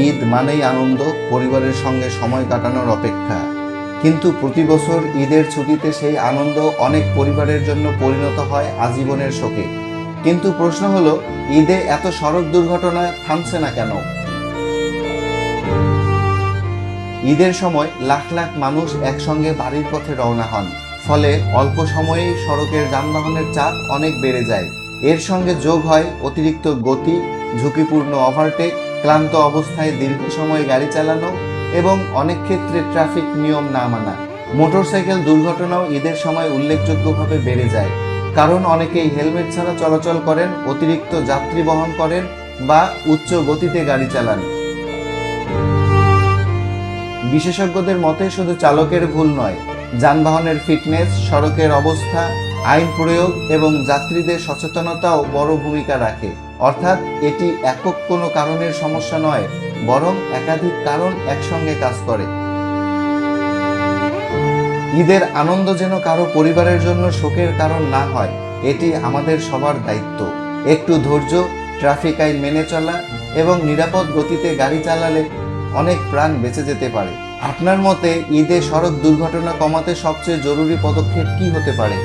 ঈদ মানেই আনন্দ, পরিবারের সঙ্গে সময় কাটানোর অপেক্ষা। কিন্তু প্রতি বছর ঈদের ছুটিতে সেই আনন্দ অনেক পরিবারের জন্য পরিণত হয় আজীবনের শোকে। কিন্তু প্রশ্ন হলো, ঈদে এত সড়ক দুর্ঘটনা থামছে না কেন? ঈদের সময় লাখ লাখ মানুষ একসঙ্গে বাড়ির পথে রওনা হন, ফলে অল্প সময়েই সড়কের যানবাহনের চাপ অনেক বেড়ে যায়। এর সঙ্গে যোগ হয় অতিরিক্ত গতি, ঝুঁকিপূর্ণ ওভারটেক, ক্লান্ত অবস্থায় দীর্ঘ সময় গাড়ি চালানো এবং অনেক ক্ষেত্রে ট্রাফিক নিয়ম না মানা। মোটরসাইকেল দুর্ঘটনাও ঈদের সময় উল্লেখযোগ্যভাবে বেড়ে যায়, কারণ অনেকেই হেলমেট ছাড়া চলাচল করেন, অতিরিক্ত যাত্রী বহন করেন বা উচ্চ গতিতে গাড়ি চালান। বিশেষজ্ঞদের মতে শুধু চালকের ভুল নয়, যানবাহনের ফিটনেস, সড়কের অবস্থা, আইন প্রয়োগ এবং যাত্রীদের সচেতনতাও বড় ভূমিকা রাখে। অর্থাৎ এটি একক কোনো কারণের সমস্যা নয়, বরং একাধিক কারণ একসঙ্গে কাজ করে। ঈদের আনন্দ যেন কারো পরিবারের জন্য শোকের কারণ না হয়, এটি আমাদের সবার দায়িত্ব। একটু ধৈর্য, ট্রাফিক আইন মেনে চলা এবং নিরাপদ গতিতে গাড়ি চালালে অনেক প্রাণ বেঁচে যেতে পারে। আপনার মতে ঈদে সড়ক দুর্ঘটনা কমাতে সবচেয়ে জরুরি পদক্ষেপ কী হতে পারে?